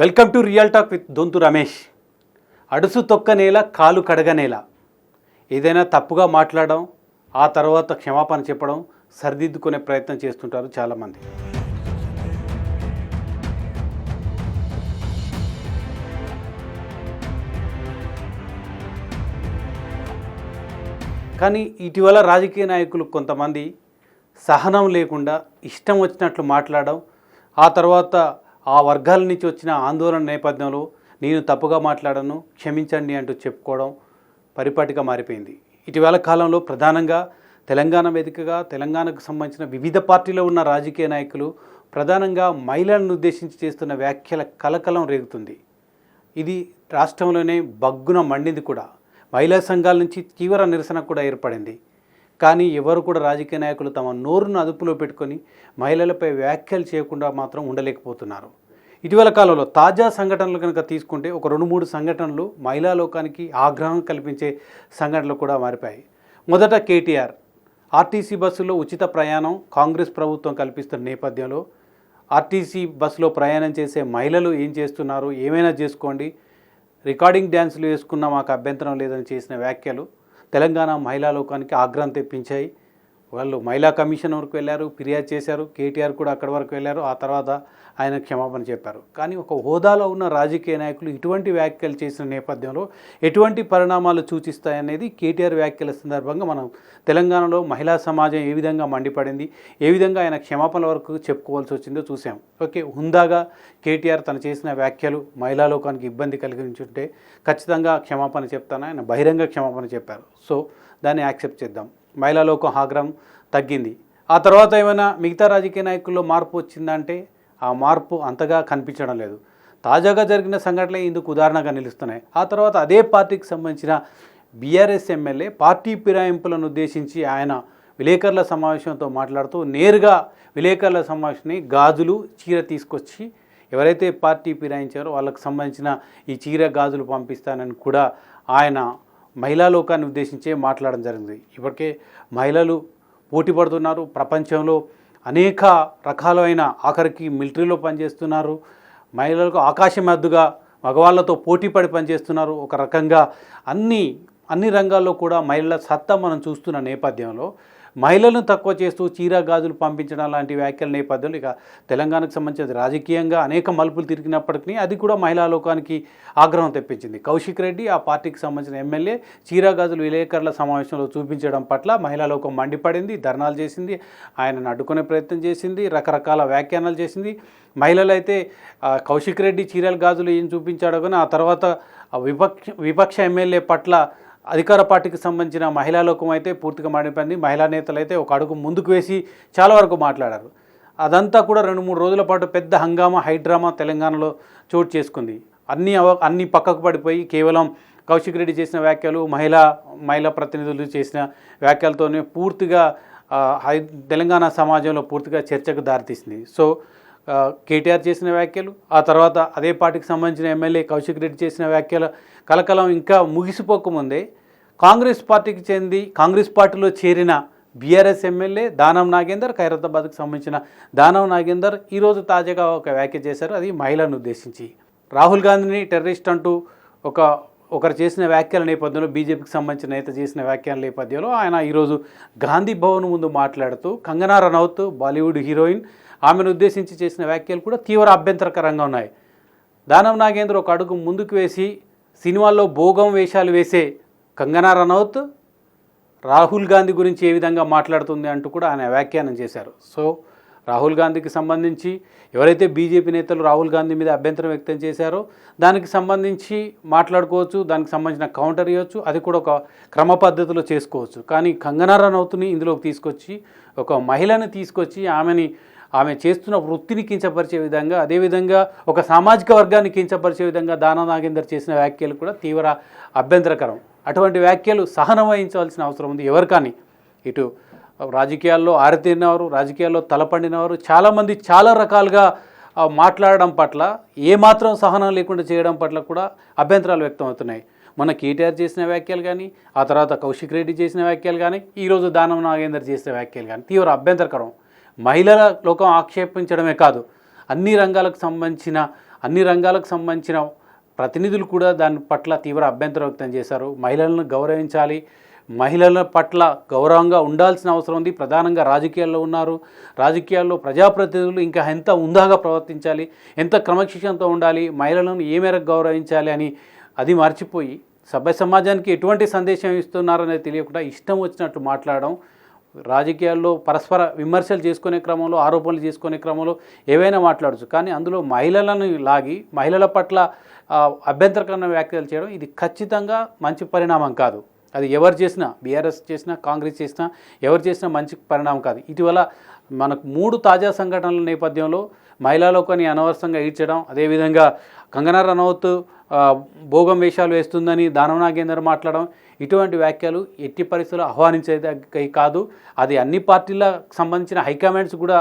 Welcome to real talk with Dontu Ramesh. అడుసు తొక్క నేల కాలు కడగ నేల. ఏదైనా తప్పుగా మాట్లాడడం, ఆ తర్వాత క్షమాపణ చెప్పడం, సరిదిద్దుకునే ప్రయత్నం చేస్తుంటారు చాలామంది. కానీ ఇటీవల రాజకీయ నాయకులు కొంతమంది సహనం లేకుండా ఇష్టం వచ్చినట్లు మాట్లాడడం, ఆ తర్వాత ఆ వర్గాల నుంచి వచ్చిన ఆందోళన నేపథ్యంలో నేను తప్పుగా మాట్లాడను, క్షమించండి అంటూ చెప్పుకోవడం పరిపాటిగా మారిపోయింది. ఇటీవల కాలంలో ప్రధానంగా తెలంగాణ వేదికగా తెలంగాణకు సంబంధించిన వివిధ పార్టీలో ఉన్న రాజకీయ నాయకులు ప్రధానంగా మహిళలను ఉద్దేశించి చేస్తున్న వ్యాఖ్యల కలకలం రేగుతుంది. ఇది రాష్ట్రంలోనే బగ్గున మండింది కూడా. మహిళా సంఘాల నుంచి తీవ్ర నిరసన కూడా ఏర్పడింది. కానీ ఎవరు కూడా రాజకీయ నాయకులు తమ నోరును అదుపులో పెట్టుకొని మహిళలపై వ్యాఖ్యలు చేయకుండా మాత్రం ఉండలేకపోతున్నారు. ఇటీవల కాలంలో తాజా సంఘటనలు కనుక తీసుకుంటే ఒక 2-3 సంఘటనలు మహిళా లోకానికి ఆగ్రహం కల్పించే సంఘటనలు కూడా మారిపోయాయి. మొదట కేటీఆర్ ఆర్టీసీ బస్సులో ఉచిత ప్రయాణం కాంగ్రెస్ ప్రభుత్వం కల్పిస్తున్న నేపథ్యంలో ఆర్టీసీ బస్సులో ప్రయాణం చేసే మహిళలు ఏం చేస్తున్నారు, ఏమైనా చేసుకోండి, రికార్డింగ్ డ్యాన్సులు వేసుకున్న మాకు అభ్యంతరం లేదని చేసిన వ్యాఖ్యలు తెలంగాణ మహిళా లోకానికి ఆగ్రహం తెప్పించాయి. వాళ్ళు మహిళా కమిషన్ వరకు వెళ్ళారు, ఫిర్యాదు చేశారు. కేటీఆర్ కూడా అక్కడి వరకు వెళ్ళారు. ఆ తర్వాత ఆయన క్షమాపణ చెప్పారు. కానీ ఒక హోదాలో ఉన్న రాజకీయ నాయకులు ఇటువంటి వ్యాఖ్యలు చేసిన నేపథ్యంలో ఎటువంటి పరిణామాలు సూచిస్తాయనేది కేటీఆర్ వ్యాఖ్యల సందర్భంగా మనం తెలంగాణలో మహిళా సమాజం ఏ విధంగా మండిపడింది, ఏ విధంగా ఆయన క్షమాపణల వరకు చెప్పుకోవాల్సి వచ్చిందో చూసాం. ఓకే, హుందాగా కేటీఆర్ తను చేసిన వ్యాఖ్యలు మహిళా లోకానికి ఇబ్బంది కలిగించుంటే ఖచ్చితంగా క్షమాపణ చెప్తాను, ఆయన బహిరంగ క్షమాపణ చెప్పారు. సో దాన్ని యాక్సెప్ట్ చేద్దాం. మహిళా లోకం ఆగ్రహం తగ్గింది. ఆ తర్వాత ఏమైనా మిగతా రాజకీయ నాయకుల్లో మార్పు వచ్చిందంటే ఆ మార్పు అంతగా కనిపించడం లేదు. తాజాగా జరిగిన సంఘటనలే ఇందుకు ఉదాహరణగా నిలుస్తున్నాయి. ఆ తర్వాత అదే పార్టీకి సంబంధించిన బీఆర్ఎస్ ఎమ్మెల్యే పార్టీ ఫిరాయింపులను ఉద్దేశించి ఆయన విలేకరుల సమావేశంతో మాట్లాడుతూ నేరుగా విలేకరుల సమావేశాన్ని గాజులు చీర తీసుకొచ్చి ఎవరైతే పార్టీ ఫిరాయించారో వాళ్ళకు సంబంధించిన ఈ చీర గాజులు పంపిస్తానని కూడా ఆయన మహిళా లోకాన్ని ఉద్దేశించే మాట్లాడడం జరిగింది. ఇప్పటికే మహిళలు పోటీ పడుతున్నారు. ప్రపంచంలో అనేక రకాలైన ఆఖరికి మిలిటరీలో పనిచేస్తున్నారు. మహిళలకు ఆకాశం హద్దుగా మగవాళ్ళతో పోటీ పడి పనిచేస్తున్నారు. ఒక రకంగా అన్ని రంగాల్లో కూడా మహిళల సత్తా మనం చూస్తున్న నేపథ్యంలో మహిళలను తక్కువ చేస్తూ చీర గాజులు పంపించడం లాంటి వ్యాఖ్యల నేపథ్యంలో ఇక తెలంగాణకు సంబంధించి రాజకీయంగా అనేక మలుపులు తిరిగినప్పటికీ అది కూడా మహిళా లోకానికి ఆగ్రహం తెప్పించింది. కౌశిక్ రెడ్డి ఆ పార్టీకి సంబంధించిన ఎమ్మెల్యే చీర గాజులు విలేకరుల సమావేశంలో చూపించడం పట్ల మహిళా లోకం మండిపడింది, ధర్నాలు చేసింది, ఆయనను అడ్డుకునే ప్రయత్నం చేసింది, రకరకాల వ్యాఖ్యానాలు చేసింది. మహిళలు అయితే కౌశిక్ రెడ్డి చీరల గాజులు ఏం చూపించాడో కానీ ఆ తర్వాత విపక్ష ఎమ్మెల్యే పట్ల అధికార పార్టీకి సంబంధించిన మహిళా లోకం అయితే పూర్తిగా మాడిపోయింది. మహిళా నేతలు అయితే ఒక అడుగు ముందుకు వేసి చాలా వరకు మాట్లాడారు. అదంతా కూడా 2-3 రోజుల పాటు పెద్ద హంగామా హైడ్రామా తెలంగాణలో చోటు చేసుకుంది. అన్నీ పక్కకు పడిపోయి కేవలం కౌశిక్ రెడ్డి చేసిన వ్యాఖ్యలు మహిళా ప్రతినిధులు చేసిన వ్యాఖ్యలతోనే పూర్తిగా తెలంగాణ సమాజంలో పూర్తిగా చర్చకు దారితీసింది. సో కేటీఆర్ చేసిన వ్యాఖ్యలు, ఆ తర్వాత అదే పార్టీకి సంబంధించిన ఎమ్మెల్యే కౌశిక్ రెడ్డి చేసిన వ్యాఖ్యల కలకలం ఇంకా ముగిసిపోకముందే కాంగ్రెస్ పార్టీలో చేరిన బీఆర్ఎస్ ఎమ్మెల్యే దానం నాగేందర్, ఖైరతాబాద్కు సంబంధించిన దానం నాగేందర్ ఈరోజు తాజాగా ఒక వ్యాఖ్య చేశారు. అది మహిళలను ఉద్దేశించి రాహుల్ గాంధీని టెర్రరిస్ట్ అంటూ ఒకరు చేసిన వ్యాఖ్యల నేపథ్యంలో బీజేపీకి సంబంధించిన నేత చేసిన వ్యాఖ్యల నేపథ్యంలో ఆయన ఈరోజు గాంధీ భవన్ ముందు మాట్లాడుతూ కంగనా రనౌత్ బాలీవుడ్ హీరోయిన్, ఆమెను ఉద్దేశించి చేసిన వ్యాఖ్యలు కూడా తీవ్ర అభ్యంతరకరంగా ఉన్నాయి. దానం నాగేంద్ర ఒక అడుగు ముందుకు వేసి సినిమాల్లో భోగం వేషాలు వేసే కంగనా రనౌత్ రాహుల్ గాంధీ గురించి ఏ విధంగా మాట్లాడుతుంది అంటూ కూడా ఆయన వ్యాఖ్యానం చేశారు. సో రాహుల్ గాంధీకి సంబంధించి ఎవరైతే బీజేపీ నేతలు రాహుల్ గాంధీ మీద అభ్యంతరం వ్యక్తం చేశారో దానికి సంబంధించి మాట్లాడుకోవచ్చు, దానికి సంబంధించిన కౌంటర్ ఇవ్వచ్చు, అది కూడా ఒక క్రమ పద్ధతిలో చేసుకోవచ్చు. కానీ కంగనా రనౌత్ని ఇందులోకి తీసుకొచ్చి ఒక మహిళను తీసుకొచ్చి ఆమె చేస్తున్న వృత్తిని కించపరిచే విధంగా, అదేవిధంగా ఒక సామాజిక వర్గాన్ని కించపరిచే విధంగా దానం నాగేందర్ చేసిన వ్యాఖ్యలు కూడా తీవ్ర అభ్యంతరకరం. అటువంటి వ్యాఖ్యలు సహనం వహించవలసిన అవసరం ఉంది. ఎవరు కానీ ఇటు రాజకీయాల్లో ఆరితేరినవారు, రాజకీయాల్లో తలపండినవారు చాలామంది చాలా రకాలుగా మాట్లాడడం పట్ల ఏమాత్రం సహనం లేకుండా చేయడం పట్ల కూడా అభ్యంతరాలు వ్యక్తం అవుతున్నాయి. మన కేటీఆర్ చేసిన వ్యాఖ్యలు కానీ, ఆ తర్వాత కౌశిక్ రెడ్డి చేసిన వ్యాఖ్యలు కానీ, ఈరోజు దానం నాగేందర్ చేసిన వ్యాఖ్యలు కానీ తీవ్ర అభ్యంతరకరం. మహిళల లోకం ఆక్షేపించడమే కాదు, అన్ని రంగాలకు సంబంధించిన అన్ని రంగాలకు సంబంధించిన ప్రతినిధులు కూడా దాని పట్ల తీవ్ర అభ్యంతరం వ్యక్తం చేశారు. మహిళలను గౌరవించాలి, మహిళల పట్ల గౌరవంగా ఉండాల్సిన అవసరం ఉంది. ప్రధానంగా రాజకీయాల్లో ఉన్నారు, రాజకీయాల్లో ప్రజాప్రతినిధులు ఇంకా ఎంత ఉందాగా ప్రవర్తించాలి, ఎంత క్రమశిక్షణతో ఉండాలి, మహిళలను ఏ మేరకు గౌరవించాలి అని అది మర్చిపోయి సభ్య సమాజానికి ఎటువంటి సందేశం ఇస్తున్నారనేది తెలియకుండా ఇష్టం వచ్చినట్టు మాట్లాడడం, రాజకీయాల్లో పరస్పర విమర్శలు చేసుకునే క్రమంలో, ఆరోపణలు చేసుకునే క్రమంలో ఏవైనా మాట్లాడచ్చు, కానీ అందులో మహిళలను లాగి మహిళల పట్ల అభ్యంతరకరమైన వ్యాఖ్యలు చేయడం ఇది ఖచ్చితంగా మంచి పరిణామం కాదు. అది ఎవరు చేసినా, బీఆర్ఎస్ చేసినా, కాంగ్రెస్ చేసినా, ఎవరు చేసినా మంచి పరిణామం కాదు. ఇటీవల మనకు 3 తాజా సంఘటనల నేపథ్యంలో మహిళా లోకాన్ని అనవసరంగా ఈడ్చడం, అదేవిధంగా కంగనా రనౌత్ భోగం వేషాలు వేస్తుందని దానం నాగేందర్ మాట్లాడడం, ఇటువంటి వ్యాఖ్యలు ఎట్టి పరిస్థితుల్లో ఆహ్వానించేది కాదు. అది అన్ని పార్టీలకు సంబంధించిన హైకమాండ్స్ కూడా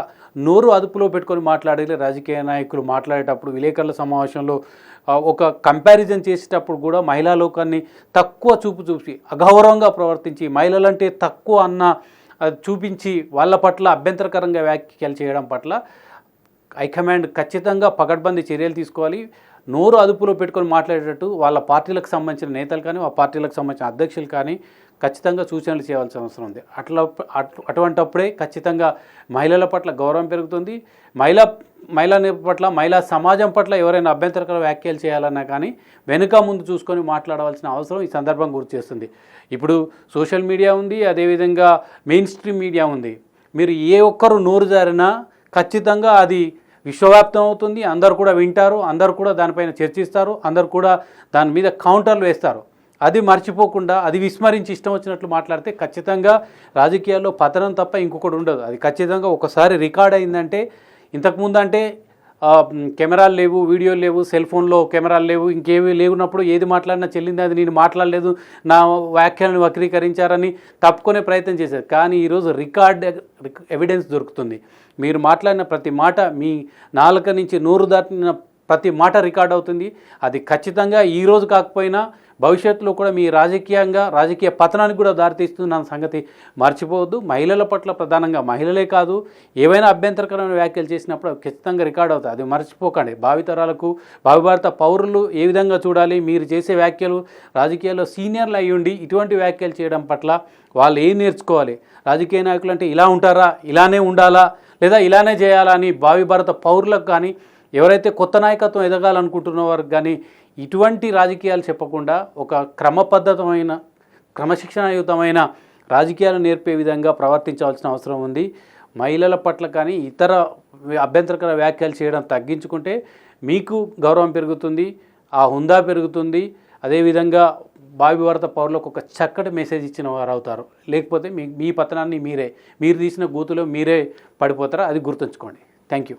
నోరు అదుపులో పెట్టుకొని మాట్లాడాలి. రాజకీయ నాయకులు మాట్లాడేటప్పుడు, విలేకరుల సమావేశంలో ఒక కంపారిజన్ చేసేటప్పుడు కూడా మహిళా లోకాన్ని తక్కువ చూపి అగౌరవంగా ప్రవర్తించి మహిళలంటే తక్కువ అన్న చూపించి వాళ్ళ పట్ల అభ్యంతరకరంగా వ్యాఖ్యలు చేయడం పట్ల హైకమాండ్ ఖచ్చితంగా పకడ్బందీ చర్యలు తీసుకోవాలి. నోరు అదుపులో పెట్టుకొని మాట్లాడేటట్టు వాళ్ళ పార్టీలకు సంబంధించిన నేతలు కానీ, ఆ పార్టీలకు సంబంధించిన అధ్యక్షులు కానీ ఖచ్చితంగా సూచనలు చేయాల్సిన అవసరం ఉంది. అటువంటప్పుడే ఖచ్చితంగా మహిళల పట్ల గౌరవం పెరుగుతుంది. మహిళల పట్ల, మహిళా సమాజం పట్ల ఎవరైనా అభ్యంతరకర వ్యాఖ్యలు చేయాలన్నా కానీ వెనుక ముందు చూసుకొని మాట్లాడవలసిన అవసరం ఈ సందర్భం గుర్తు చేస్తుంది. ఇప్పుడు సోషల్ మీడియా ఉంది, అదేవిధంగా మెయిన్ స్ట్రీమ్ మీడియా ఉంది. మీరు ఏ ఒక్కరు నోరు జారినా ఖచ్చితంగా అది విశ్వవ్యాప్తం అవుతుంది. అందరు కూడా వింటారు, అందరు కూడా దానిపైన చర్చిస్తారు, అందరు కూడా దాని మీద కౌంటర్లు వేస్తారు. అది మర్చిపోకుండా, అది విస్మరించి ఇష్టం వచ్చినట్లు మాట్లాడితే ఖచ్చితంగా రాజకీయాల్లో పతనం తప్ప ఇంకొకటి ఉండదు. అది ఖచ్చితంగా ఒకసారి రికార్డ్ అయిందంటే, ఇంతకుముందు అంటే కెమెరాలు లేవు, వీడియోలు లేవు, సెల్ ఫోన్లో కెమెరాలు లేవు, ఇంకేమీ లేవున్నప్పుడు ఏది మాట్లాడినా చెల్లింది, అది నేను మాట్లాడలేదు, నా వ్యాఖ్యలను వక్రీకరించారని తప్పుకునే ప్రయత్నం చేశారు. కానీ ఈరోజు రికార్డ్ ఎవిడెన్స్ దొరుకుతుంది. మీరు మాట్లాడిన ప్రతి మాట, మీ నాలుక నుంచి నోరు దాటిన ప్రతి మాట రికార్డ్ అవుతుంది. అది ఖచ్చితంగా ఈరోజు కాకపోయినా భవిష్యత్తులో కూడా మీ రాజకీయ పతనానికి కూడా దారితీస్తున్న సంగతి మర్చిపోవద్దు. మహిళల పట్ల, ప్రధానంగా మహిళలే కాదు, ఏవైనా అభ్యంతరకరమైన వ్యాఖ్యలు చేసినప్పుడు ఖచ్చితంగా రికార్డ్ అవుతాయి. అది మర్చిపోకండి. భావితరాలకు, భావిభారత పౌరులు ఏ విధంగా చూడాలి, మీరు చేసే వ్యాఖ్యలు, రాజకీయాల్లో సీనియర్లు అయ్యుండి ఇటువంటి వ్యాఖ్యలు చేయడం పట్ల వాళ్ళు ఏం నేర్చుకోవాలి? రాజకీయ నాయకులు అంటే ఇలా ఉంటారా, ఇలానే ఉండాలా, లేదా ఇలానే చేయాలా అని భావిభారత పౌరులకు కానీ, ఎవరైతే కొత్త నాయకత్వం ఎదగాలనుకుంటున్న వారికి కానీ ఇటువంటి రాజకీయాలు చెప్పకుండా ఒక క్రమపద్ధతమైన, క్రమశిక్షణాయుతమైన రాజకీయాలు నేర్పే విధంగా ప్రవర్తించాల్సిన అవసరం ఉంది. మహిళల పట్ల కానీ ఇతర అభ్యంతరకర వ్యాఖ్యలు చేయడం తగ్గించుకుంటే మీకు గౌరవం పెరుగుతుంది, ఆ హుందా పెరుగుతుంది. అదేవిధంగా భావిభారత పౌరులకు ఒక చక్కటి మెసేజ్ ఇచ్చిన వారు అవుతారు. లేకపోతే మీ పతనాన్ని మీరు తీసిన గూతులో మీరే పడిపోతారు. అది గుర్తుంచుకోండి. Thank you.